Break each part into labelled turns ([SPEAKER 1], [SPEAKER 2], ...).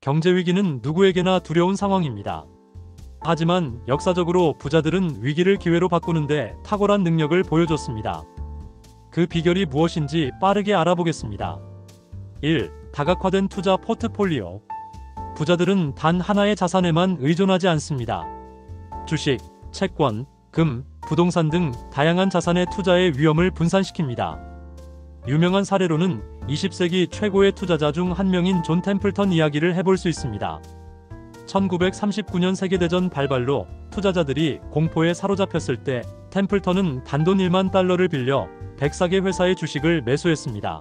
[SPEAKER 1] 경제 위기는 누구에게나 두려운 상황입니다. 하지만 역사적으로 부자들은 위기를 기회로 바꾸는데 탁월한 능력을 보여줬습니다. 그 비결이 무엇인지 빠르게 알아보겠습니다. 1. 다각화된 투자 포트폴리오. 부자들은 단 하나의 자산에만 의존하지 않습니다. 주식, 채권, 금, 부동산 등 다양한 자산의 투자의 위험을 분산시킵니다. 유명한 사례로는 20세기 최고의 투자자 중 한 명인 존 템플턴 이야기를 해볼 수 있습니다. 1939년 세계대전 발발로 투자자들이 공포에 사로잡혔을 때 템플턴은 단돈 1만 달러를 빌려 104개 회사의 주식을 매수했습니다.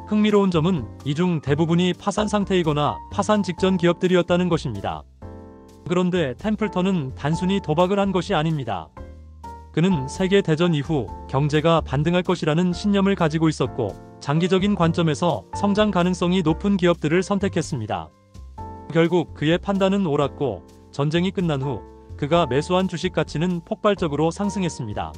[SPEAKER 1] 흥미로운 점은 이 중 대부분이 파산 상태이거나 파산 직전 기업들이었다는 것입니다. 그런데 템플턴은 단순히 도박을 한 것이 아닙니다. 그는 세계대전 이후 경제가 반등할 것이라는 신념을 가지고 있었고 장기적인 관점에서 성장 가능성이 높은 기업들을 선택했습니다. 결국 그의 판단은 옳았고 전쟁이 끝난 후 그가 매수한 주식 가치는 폭발적으로 상승했습니다.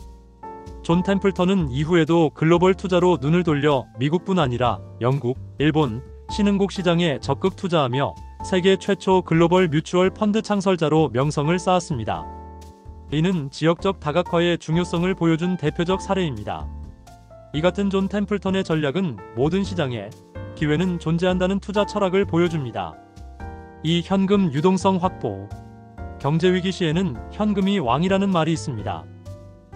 [SPEAKER 1] 존 템플턴은 이후에도 글로벌 투자로 눈을 돌려 미국뿐 아니라 영국, 일본, 신흥국 시장에 적극 투자하며 세계 최초 글로벌 뮤추얼 펀드 창설자로 명성을 쌓았습니다. 이는 지역적 다각화의 중요성을 보여준 대표적 사례입니다. 이 같은 존 템플턴의 전략은 모든 시장에 기회는 존재한다는 투자 철학을 보여줍니다. 이 현금 유동성 확보. 경제위기 시에는 현금이 왕이라는 말이 있습니다.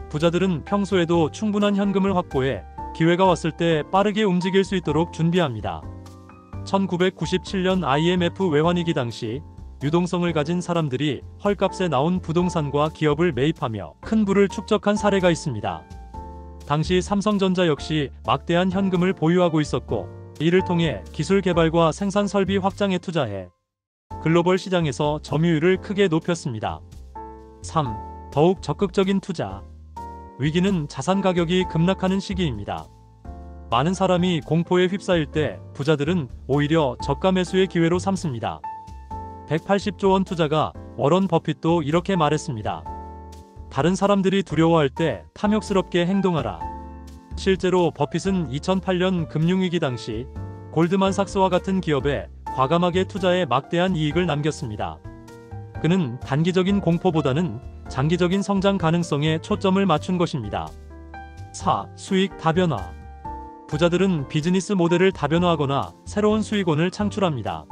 [SPEAKER 1] 부자들은 평소에도 충분한 현금을 확보해 기회가 왔을 때 빠르게 움직일 수 있도록 준비합니다. 1997년 IMF 외환위기 당시 유동성을 가진 사람들이 헐값에 나온 부동산과 기업을 매입하며 큰 부를 축적한 사례가 있습니다. 당시 삼성전자 역시 막대한 현금을 보유하고 있었고 이를 통해 기술 개발과 생산 설비 확장에 투자해 글로벌 시장에서 점유율을 크게 높였습니다. 3. 더욱 적극적인 투자. 위기는 자산 가격이 급락하는 시기입니다. 많은 사람이 공포에 휩싸일 때 부자들은 오히려 저가 매수의 기회로 삼습니다. 180조 원 투자가 워런 버핏도 이렇게 말했습니다. 다른 사람들이 두려워할 때 탐욕스럽게 행동하라. 실제로 버핏은 2008년 금융위기 당시 골드만삭스와 같은 기업에 과감하게 투자해 막대한 이익을 남겼습니다. 그는 단기적인 공포보다는 장기적인 성장 가능성에 초점을 맞춘 것입니다. 4. 수익 다변화. 부자들은 비즈니스 모델을 다변화하거나 새로운 수익원을 창출합니다.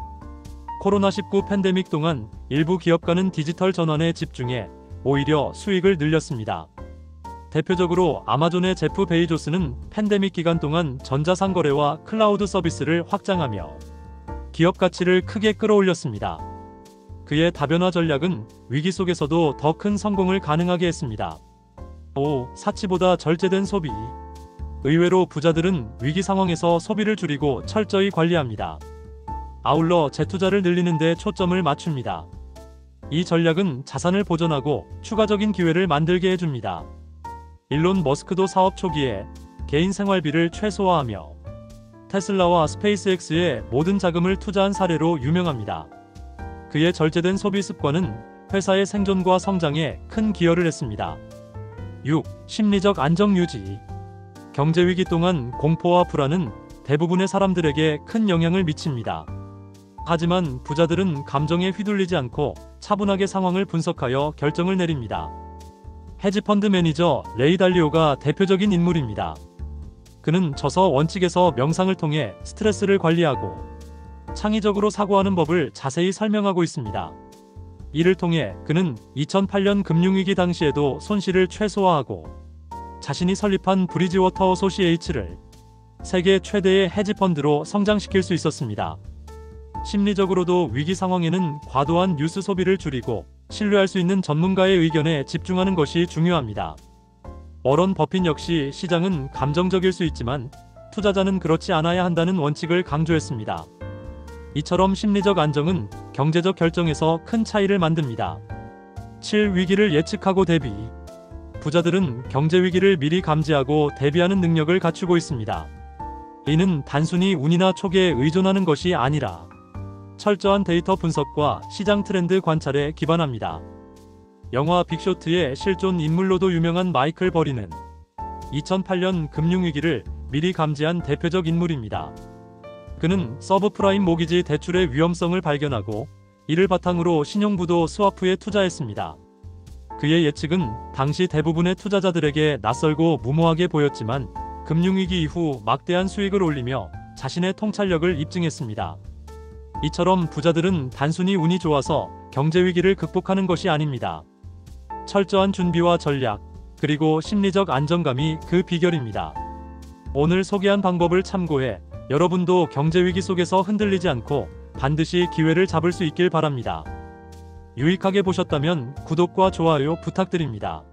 [SPEAKER 1] 코로나19 팬데믹 동안 일부 기업가는 디지털 전환에 집중해 오히려 수익을 늘렸습니다. 대표적으로 아마존의 제프 베이조스는 팬데믹 기간 동안 전자상거래와 클라우드 서비스를 확장하며 기업 가치를 크게 끌어올렸습니다. 그의 다변화 전략은 위기 속에서도 더 큰 성공을 가능하게 했습니다. 5. 사치보다 절제된 소비. 의외로 부자들은 위기 상황에서 소비를 줄이고 철저히 관리합니다. 아울러 재투자를 늘리는 데 초점을 맞춥니다. 이 전략은 자산을 보존하고 추가적인 기회를 만들게 해줍니다. 일론 머스크도 사업 초기에 개인 생활비를 최소화하며 테슬라와 스페이스X에 모든 자금을 투자한 사례로 유명합니다. 그의 절제된 소비 습관은 회사의 생존과 성장에 큰 기여를 했습니다. 6. 심리적 안정 유지. 경제위기 동안 공포와 불안은 대부분의 사람들에게 큰 영향을 미칩니다. 하지만 부자들은 감정에 휘둘리지 않고 차분하게 상황을 분석하여 결정을 내립니다. 헤지펀드 매니저 레이 달리오가 대표적인 인물입니다. 그는 저서 원칙에서 명상을 통해 스트레스를 관리하고 창의적으로 사고하는 법을 자세히 설명하고 있습니다. 이를 통해 그는 2008년 금융위기 당시에도 손실을 최소화하고 자신이 설립한 브리지워터 어소시에이츠를 세계 최대의 헤지펀드로 성장시킬 수 있었습니다. 심리적으로도 위기 상황에는 과도한 뉴스 소비를 줄이고 신뢰할 수 있는 전문가의 의견에 집중하는 것이 중요합니다. 워런 버핏 역시 시장은 감정적일 수 있지만 투자자는 그렇지 않아야 한다는 원칙을 강조했습니다. 이처럼 심리적 안정은 경제적 결정에서 큰 차이를 만듭니다. 7. 위기를 예측하고 대비. 부자들은 경제 위기를 미리 감지하고 대비하는 능력을 갖추고 있습니다. 이는 단순히 운이나 촉에 의존하는 것이 아니라 철저한 데이터 분석과 시장 트렌드 관찰에 기반합니다. 영화 빅쇼트의 실존 인물로도 유명한 마이클 버리는 2008년 금융위기를 미리 감지한 대표적 인물입니다. 그는 서브프라임 모기지 대출의 위험성을 발견하고 이를 바탕으로 신용부도 스와프에 투자했습니다. 그의 예측은 당시 대부분의 투자자들에게 낯설고 무모하게 보였지만 금융위기 이후 막대한 수익을 올리며 자신의 통찰력을 입증했습니다. 이처럼 부자들은 단순히 운이 좋아서 경제위기를 극복하는 것이 아닙니다. 철저한 준비와 전략, 그리고 심리적 안정감이 그 비결입니다. 오늘 소개한 방법을 참고해 여러분도 경제위기 속에서 흔들리지 않고 반드시 기회를 잡을 수 있길 바랍니다. 유익하게 보셨다면 구독과 좋아요 부탁드립니다.